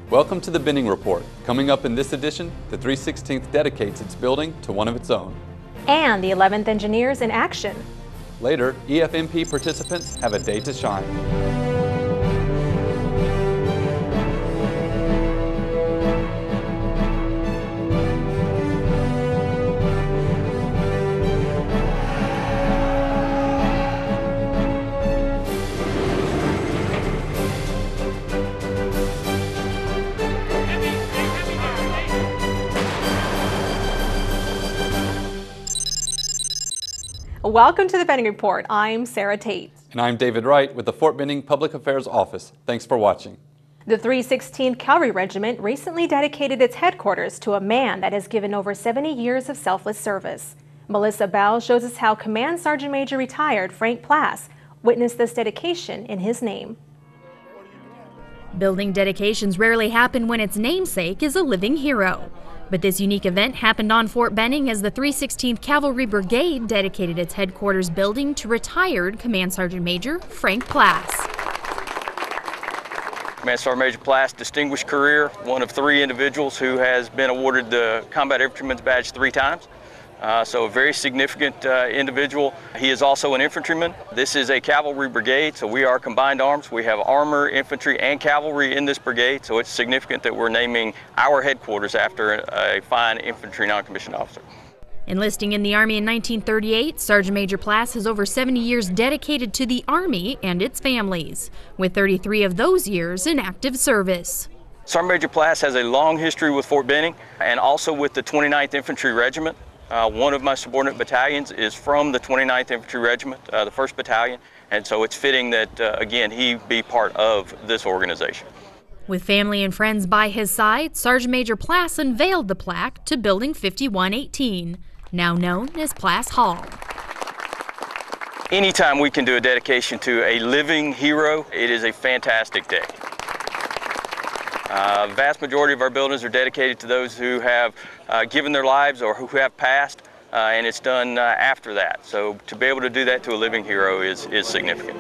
Welcome to the Benning Report. Coming up in this edition, the 316th dedicates its building to one of its own. And the 11th Engineers in action. Later, EFMP participants have a day to shine. Welcome to the Benning Report. I'm Sarah Tate. And I'm David Wright with the Fort Benning Public Affairs Office. Thanks for watching. The 316th Cavalry Regiment recently dedicated its headquarters to a man that has given over 70 years of selfless service. Alissa Powell shows us how Command Sergeant Major retired Frank Plass witnessed this dedication in his name. Building dedications rarely happen when its namesake is a living hero. But this unique event happened on Fort Benning as the 316th Cavalry Brigade dedicated its headquarters building to retired Command Sergeant Major Frank Plass. Command Sergeant Major Plass, distinguished career, one of 3 individuals who has been awarded the Combat Infantryman's Badge 3 times. So a very significant individual. He is also an infantryman. This is a cavalry brigade, so we are combined arms. We have armor, infantry, and cavalry in this brigade, so it's significant that we're naming our headquarters after a fine infantry non-commissioned officer. Enlisting in the Army in 1938, Sergeant Major Plass has over 70 years dedicated to the Army and its families, with 33 of those years in active service. Sergeant Major Plass has a long history with Fort Benning and also with the 29th Infantry Regiment. One of my subordinate battalions is from the 29th Infantry Regiment, the 1st Battalion, and so it's fitting that, again, he be part of this organization. With family and friends by his side, Sergeant Major Plass unveiled the plaque to Building 5118, now known as Plass Hall. Anytime we can do a dedication to a living hero, it is a fantastic day. The vast majority of our buildings are dedicated to those who have given their lives or who have passed, and it's done after that. So to be able to do that to a living hero is significant.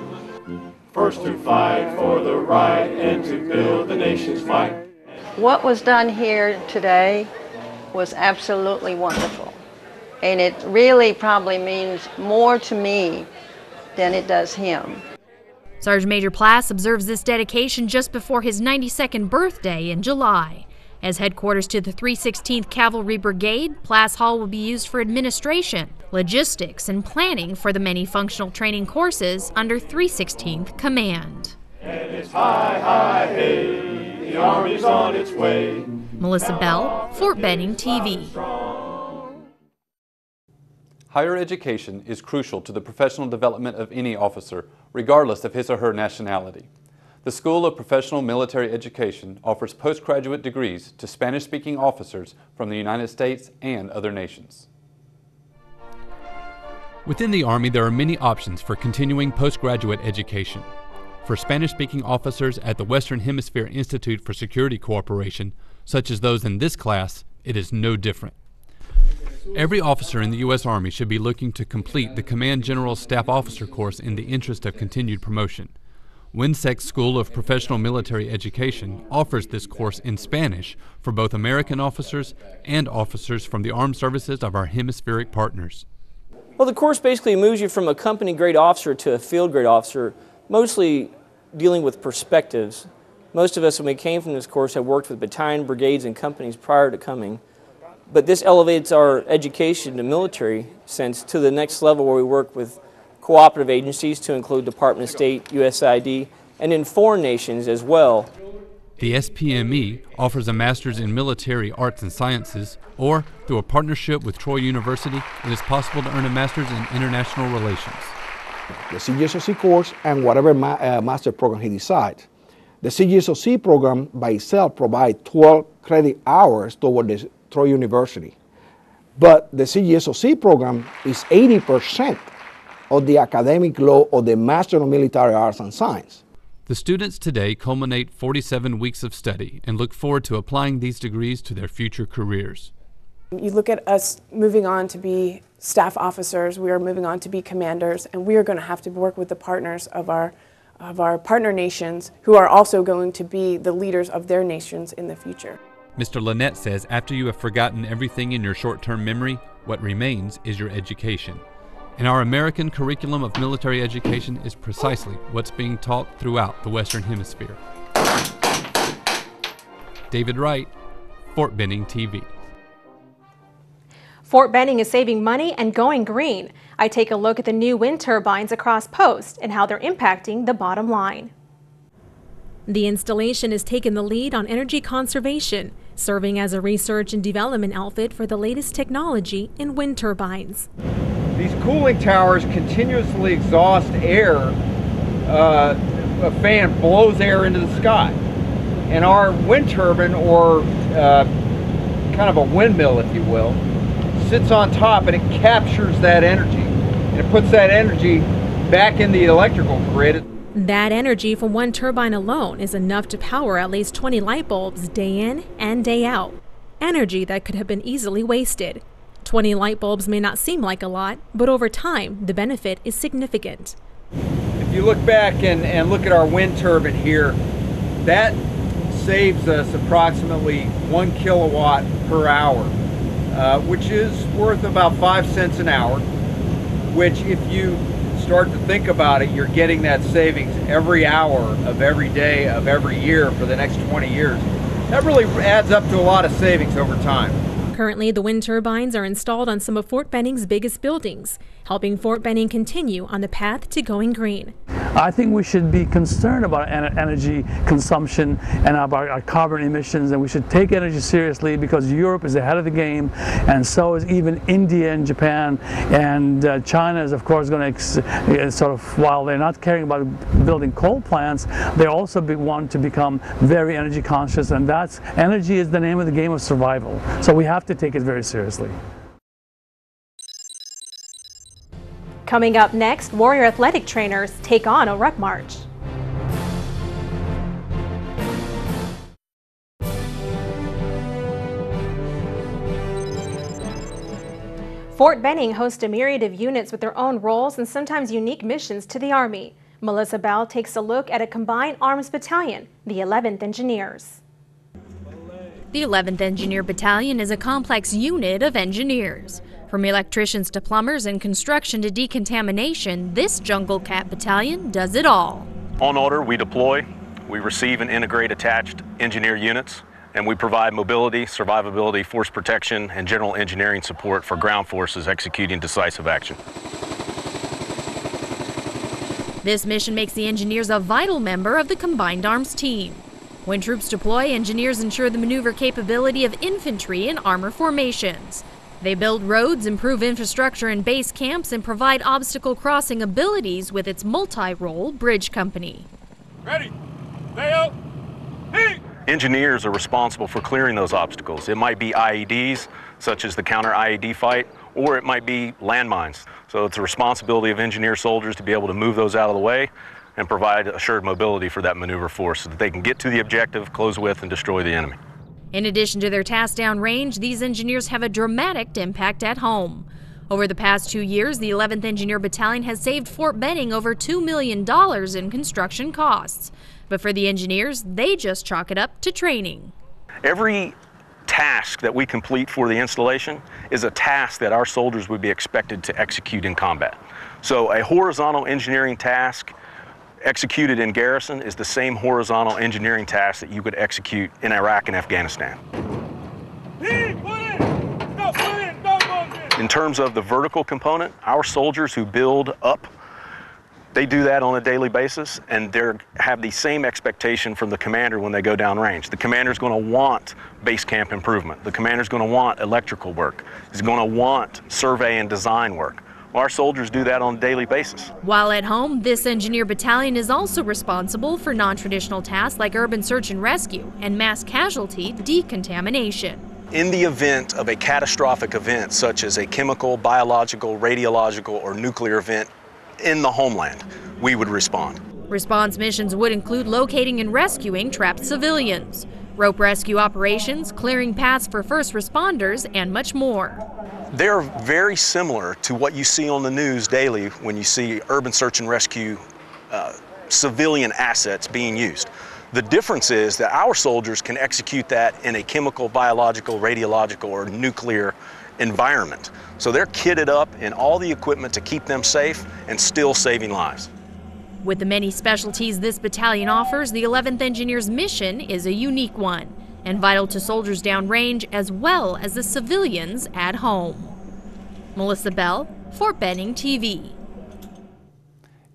First to fight for the right and to build the nation's might. What was done here today was absolutely wonderful, and it really probably means more to me than it does him. Sergeant Major Plass observes this dedication just before his 92nd birthday in July. As headquarters to the 316th Cavalry Brigade, Plass Hall will be used for administration, logistics, and planning for the many functional training courses under 316th Command. And it's high, high, hey, the Army's on its way. Melissa Bell, Fort Benning TV. Higher education is crucial to the professional development of any officer, regardless of his or her nationality. The School of Professional Military Education offers postgraduate degrees to Spanish-speaking officers from the United States and other nations. Within the Army, there are many options for continuing postgraduate education. For Spanish-speaking officers at the Western Hemisphere Institute for Security Cooperation, such as those in this class, it is no different. Every officer in the U.S. Army should be looking to complete the Command General Staff Officer course in the interest of continued promotion. WHINSEC School of Professional Military Education offers this course in Spanish for both American officers and officers from the armed services of our hemispheric partners. Well, the course basically moves you from a company grade officer to a field grade officer, mostly dealing with perspectives. Most of us, when we came from this course, have worked with battalion, brigades, and companies prior to coming. But this elevates our education in the military sense to the next level, where we work with cooperative agencies to include Department of State, USAID, and in foreign nations as well. The SPME offers a Master's in Military Arts and Sciences, or through a partnership with Troy University, it is possible to earn a Master's in International Relations. The CGSOC course and whatever master program he decides. The CGSOC program by itself provides 12 credit hours toward the Troy University. But the CGSOC program is 80% of the academic load of the Master of Military Arts and Science. The students today culminate 47 weeks of study and look forward to applying these degrees to their future careers. You look at us moving on to be staff officers, we are moving on to be commanders, and we are going to have to work with the partners of our partner nations who are also going to be the leaders of their nations in the future. Mr. Lynette says after you have forgotten everything in your short-term memory, what remains is your education. And our American curriculum of military education is precisely what's being taught throughout the Western Hemisphere. David Wright, Fort Benning TV. Fort Benning is saving money and going green. I take a look at the new wind turbines across post and how they're impacting the bottom line. The installation has taken the lead on energy conservation, serving as a research and development outfit for the latest technology in wind turbines. These cooling towers continuously exhaust air. A fan blows air into the sky. And our wind turbine, or kind of a windmill, if you will, sits on top and it captures that energy. And it puts that energy back in the electrical grid. That energy from one turbine alone is enough to power at least 20 light bulbs day in and day out. Energy that could have been easily wasted. 20 light bulbs may not seem like a lot, but over time, the benefit is significant. If you look back and look at our wind turbine here, that saves us approximately 1 kilowatt per hour, which is worth about 5 cents an hour, which if you start to think about it, you're getting that savings every hour of every day of every year for the next 20 years. That really adds up to a lot of savings over time. Currently, the wind turbines are installed on some of Fort Benning's biggest buildings, helping Fort Benning continue on the path to going green. I think we should be concerned about energy consumption and about our carbon emissions, and we should take energy seriously because Europe is ahead of the game, and so is even India and Japan, and China is of course going to sort of, while they're not caring about building coal plants, they also want to become very energy conscious, and that's energy is the name of the game of survival. So we have to take it very seriously. Coming up next, Warrior athletic trainers take on a ruck march. Fort Benning hosts a myriad of units with their own roles and sometimes unique missions to the Army. Melissa Bell takes a look at a combined arms battalion, the 11th Engineers. The 11th Engineer Battalion is a complex unit of engineers. From electricians to plumbers and construction to decontamination, this Jungle Cat Battalion does it all. On order, we deploy, we receive and integrate attached engineer units, and we provide mobility, survivability, force protection, and general engineering support for ground forces executing decisive action. This mission makes the engineers a vital member of the Combined Arms team. When troops deploy, engineers ensure the maneuver capability of infantry in armor formations. They build roads, improve infrastructure in base camps, and provide obstacle crossing abilities with its multi-role bridge company. Ready, lay out, heat! Engineers are responsible for clearing those obstacles. It might be IEDs, such as the counter-IED fight, or it might be landmines. So it's the responsibility of engineer soldiers to be able to move those out of the way and provide assured mobility for that maneuver force so that they can get to the objective, close with, and destroy the enemy. In addition to their task down range, these engineers have a dramatic impact at home. Over the past 2 years, the 11th Engineer Battalion has saved Fort Benning over $2 million in construction costs. But for the engineers, they just chalk it up to training. Every task that we complete for the installation is a task that our soldiers would be expected to execute in combat. So a horizontal engineering task executed in garrison is the same horizontal engineering task that you could execute in Iraq and Afghanistan. In terms of the vertical component, our soldiers who build up, they do that on a daily basis, and they have the same expectation from the commander when they go downrange. The commander's going to want base camp improvement. The commander's going to want electrical work. He's going to want survey and design work. Our soldiers do that on a daily basis. While at home, this engineer battalion is also responsible for non-traditional tasks like urban search and rescue and mass casualty decontamination. In the event of a catastrophic event, such as a chemical, biological, radiological, or nuclear event in the homeland, we would respond. Response missions would include locating and rescuing trapped civilians, rope rescue operations, clearing paths for first responders, and much more. They're very similar to what you see on the news daily when you see urban search and rescue civilian assets being used. The difference is that our soldiers can execute that in a chemical, biological, radiological, or nuclear environment. So they're kitted up in all the equipment to keep them safe and still saving lives. With the many specialties this battalion offers, the 11th Engineers' mission is a unique one and vital to soldiers downrange as well as the civilians at home. Melissa Bell, Fort Benning TV.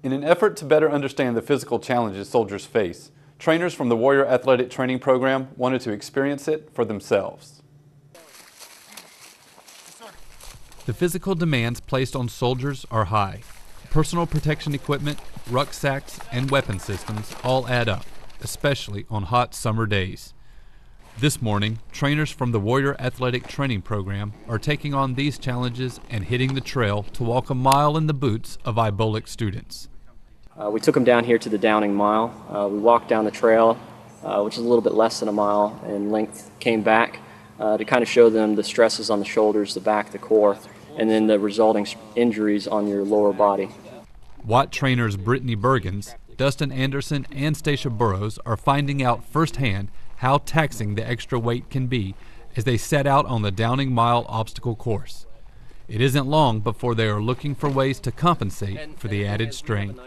In an effort to better understand the physical challenges soldiers face, trainers from the Warrior Athletic Training Program wanted to experience it for themselves. The physical demands placed on soldiers are high. Personal protection equipment, rucksacks, and weapon systems all add up, especially on hot summer days. This morning, trainers from the Warrior Athletic Training Program are taking on these challenges and hitting the trail to walk a mile in the boots of IBOLC students. We took them down here to the Downing Mile. We walked down the trail, which is a little bit less than a mile in length, came back to kind of show them the stresses on the shoulders, the back, the core, and then the resulting injuries on your lower body. WAT trainers Brittany Bergens, Dustin Anderson, and Stacia Burrows are finding out firsthand how taxing the extra weight can be as they set out on the Downing Mile obstacle course. It isn't long before they are looking for ways to compensate for the added strain.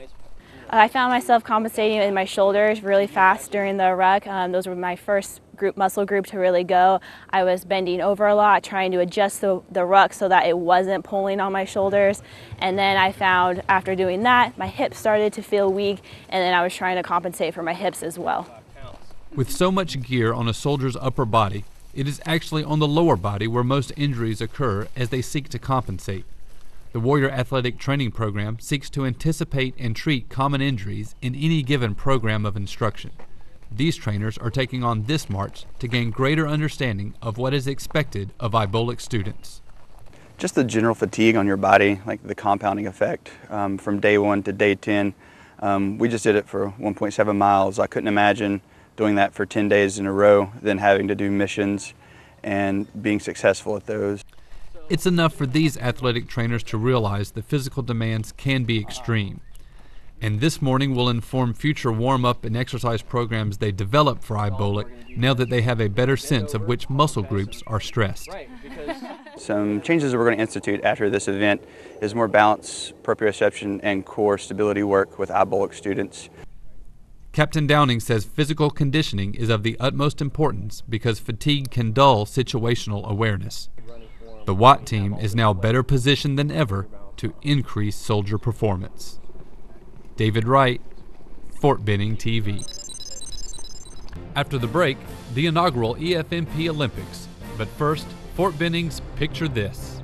I found myself compensating in my shoulders really fast during the ruck. Those were my first muscle group to really go. I was bending over a lot, trying to adjust the ruck so that it wasn't pulling on my shoulders. And then I found after doing that, my hips started to feel weak, and then I was trying to compensate for my hips as well. With so much gear on a soldier's upper body, it is actually on the lower body where most injuries occur as they seek to compensate. The Warrior Athletic Training Program seeks to anticipate and treat common injuries in any given program of instruction. These trainers are taking on this march to gain greater understanding of what is expected of IBOLC students. Just the general fatigue on your body, like the compounding effect from day 1 to day 10. We just did it for 1.7 miles. I couldn't imagine doing that for 10 days in a row, then having to do missions and being successful at those. It's enough for these athletic trainers to realize the physical demands can be extreme. And this morning will inform future warm-up and exercise programs they develop for IBOLC now that they have a better sense of which muscle groups are stressed. Some changes that we're going to institute after this event is more balance, proprioception, and core stability work with IBOLC students. Captain Downing says physical conditioning is of the utmost importance because fatigue can dull situational awareness. The WAT team is now better positioned than ever to increase soldier performance. David Wright, Fort Benning TV. After the break, the inaugural EFMP Olympics. But first, Fort Benning's Picture This.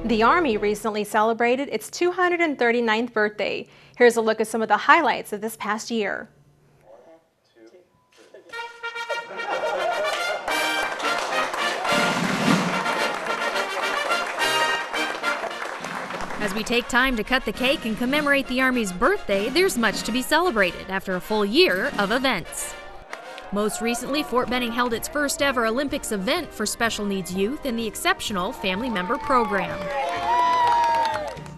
The Army recently celebrated its 239th birthday. Here's a look at some of the highlights of this past year. As we take time to cut the cake and commemorate the Army's birthday, there's much to be celebrated after a full year of events. Most recently, Fort Benning held its first ever Olympics event for special needs youth in the Exceptional Family Member Program.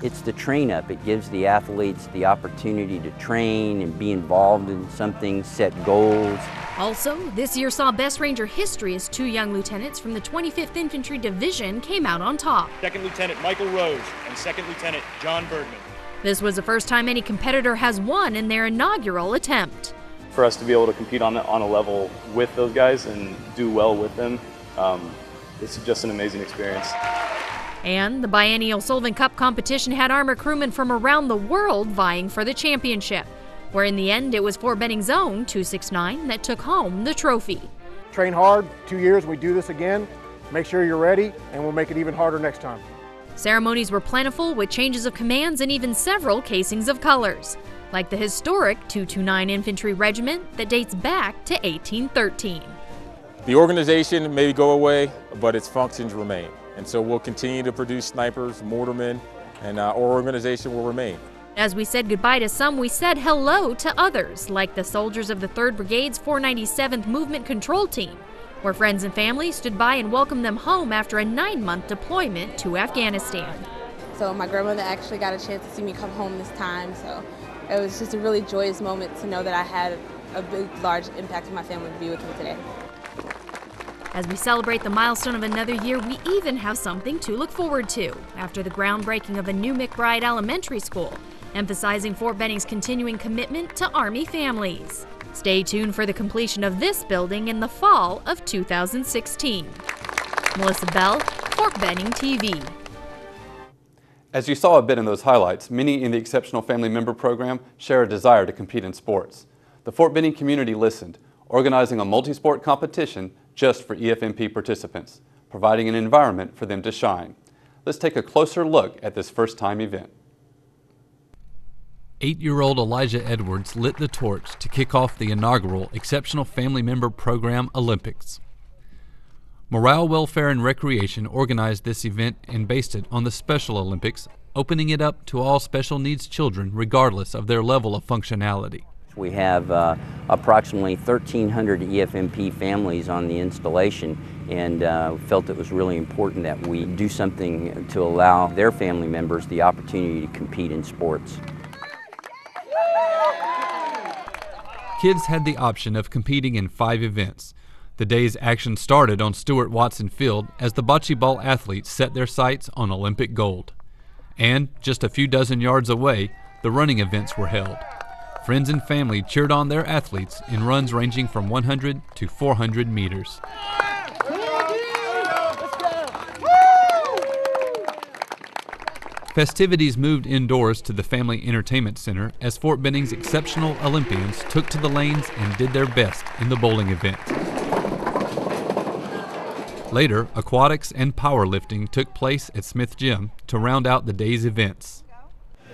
It's the train up. It gives the athletes the opportunity to train and be involved in something, set goals, Also, this year saw best Ranger history as 2 young lieutenants from the 25th Infantry Division came out on top. Second Lieutenant Michael Rose and Second Lieutenant John Bergman. This was the first time any competitor has won in their inaugural attempt. For us to be able to compete on a level with those guys and do well with them, it's just an amazing experience. And the biennial Sullivan Cup competition had armor crewmen from around the world vying for the championship, where in the end it was Fort Benning's own 269 that took home the trophy. Train hard, 2 years, we do this again. Make sure you're ready, and we'll make it even harder next time. Ceremonies were plentiful with changes of commands and even several casings of colors, like the historic 229 Infantry Regiment that dates back to 1813. The organization may go away, but its functions remain. And so we'll continue to produce snipers, mortarmen, and our organization will remain. As we said goodbye to some, we said hello to others, like the soldiers of the 3rd Brigade's 497th Movement Control Team, where friends and family stood by and welcomed them home after a 9-month deployment to Afghanistan. So my grandmother actually got a chance to see me come home this time, so it was just a really joyous moment to know that I had a big, large impact on my family to be with me today. As we celebrate the milestone of another year, we even have something to look forward to after the groundbreaking of a new McBride Elementary School, emphasizing Fort Benning's continuing commitment to Army families. Stay tuned for the completion of this building in the fall of 2016. Melissa Bell, Fort Benning TV. As you saw a bit in those highlights, many in the Exceptional Family Member Program share a desire to compete in sports. The Fort Benning community listened, organizing a multi-sport competition just for EFMP participants, providing an environment for them to shine. Let's take a closer look at this first-time event. 8-year-old Elijah Edwards lit the torch to kick off the inaugural Exceptional Family Member Program Olympics. Morale, Welfare, and Recreation organized this event and based it on the Special Olympics, opening it up to all special needs children regardless of their level of functionality. We have approximately 1,300 EFMP families on the installation, and felt it was really important that we do something to allow their family members the opportunity to compete in sports. Kids had the option of competing in 5 events. The day's action started on Stuart Watson Field as the bocce ball athletes set their sights on Olympic gold. And just a few dozen yards away, the running events were held. Friends and family cheered on their athletes in runs ranging from 100 to 400 meters. Festivities moved indoors to the Family Entertainment Center as Fort Benning's exceptional Olympians took to the lanes and did their best in the bowling event. Later, aquatics and powerlifting took place at Smith Gym to round out the day's events.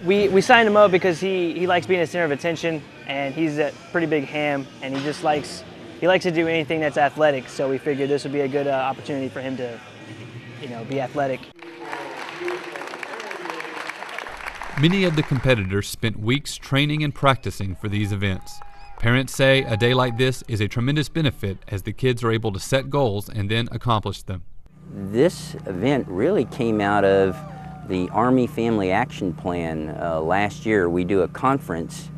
We signed him up because he likes being the center of attention, and he's a pretty big ham, and he likes to do anything that's athletic. So we figured this would be a good opportunity for him to, be athletic. Many of the competitors spent weeks training and practicing for these events. Parents say a day like this is a tremendous benefit as the kids are able to set goals and then accomplish them. This event really came out of the Army Family Action Plan. Last year we do a conference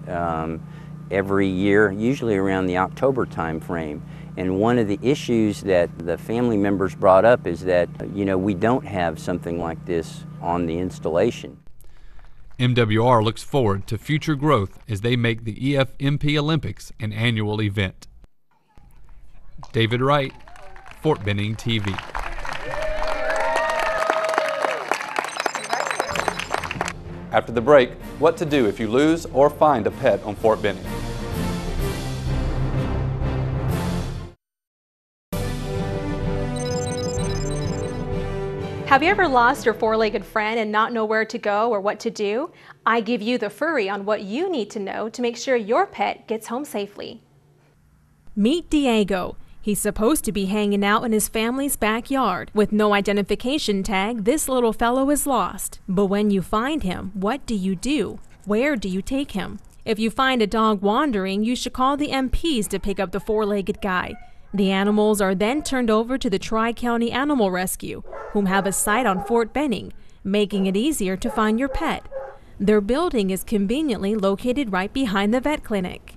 every year, usually around the October time frame. And one of the issues that the family members brought up is that, we don't have something like this on the installation. MWR looks forward to future growth as they make the EFMP Olympics an annual event. David Wright, Fort Benning TV. After the break, what to do if you lose or find a pet on Fort Benning. Have you ever lost your four-legged friend and not know where to go or what to do? I give you the furry on what you need to know to make sure your pet gets home safely. Meet Diego. He's supposed to be hanging out in his family's backyard. With no identification tag, this little fellow is lost. But when you find him, what do you do? Where do you take him? If you find a dog wandering, you should call the MPs to pick up the four-legged guy. The animals are then turned over to the Tri-County Animal Rescue, whom have a site on Fort Benning, making it easier to find your pet. Their building is conveniently located right behind the vet clinic.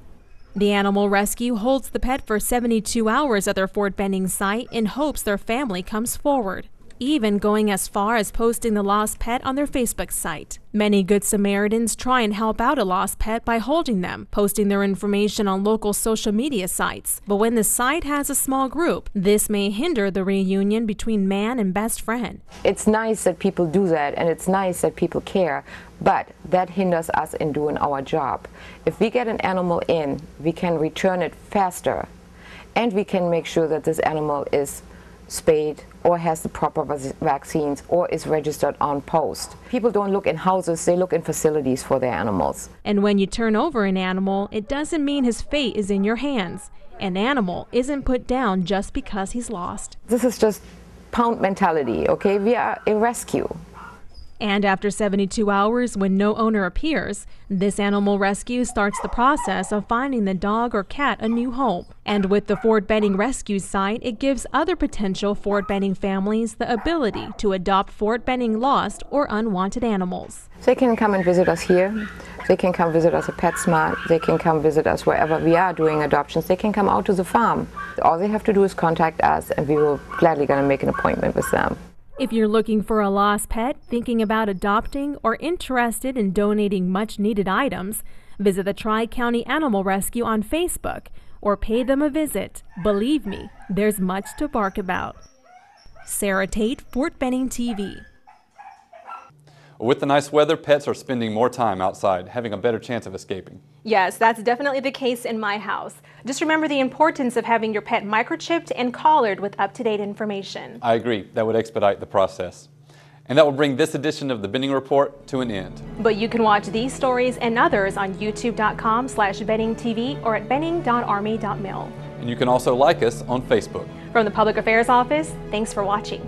The animal rescue holds the pet for 72 hours at their Fort Benning site in hopes their family comes forward, even going as far as posting the lost pet on their Facebook site. Many Good Samaritans try and help out a lost pet by holding them, posting their information on local social media sites. But when the site has a small group, this may hinder the reunion between man and best friend. It's nice that people do that, and it's nice that people care, but that hinders us in doing our job. If we get an animal in, we can return it faster, and we can make sure that this animal is spayed or has the proper vaccines or is registered on post. People don't look in houses, they look in facilities for their animals. And when you turn over an animal, it doesn't mean his fate is in your hands. An animal isn't put down just because he's lost. This is just pound mentality, okay? We are a rescue. And after 72 hours, when no owner appears, this animal rescue starts the process of finding the dog or cat a new home. And with the Fort Benning rescue site, it gives other potential Fort Benning families the ability to adopt Fort Benning lost or unwanted animals. They can come and visit us here. They can come visit us at PetSmart. They can come visit us wherever we are doing adoptions. They can come out to the farm. All they have to do is contact us, and we will gladly gonna make an appointment with them. If you're looking for a lost pet, thinking about adopting, or interested in donating much-needed items, visit the Tri-County Animal Rescue on Facebook or pay them a visit. Believe me, there's much to bark about. Sarah Tate, Fort Benning TV. With the nice weather, pets are spending more time outside, having a better chance of escaping. Yes, that's definitely the case in my house. Just remember the importance of having your pet microchipped and collared with up-to-date information. I agree. That would expedite the process. And that will bring this edition of the Benning Report to an end. But you can watch these stories and others on youtube.com/BenningTV or at benning.army.mil. And you can also like us on Facebook. From the Public Affairs Office, thanks for watching.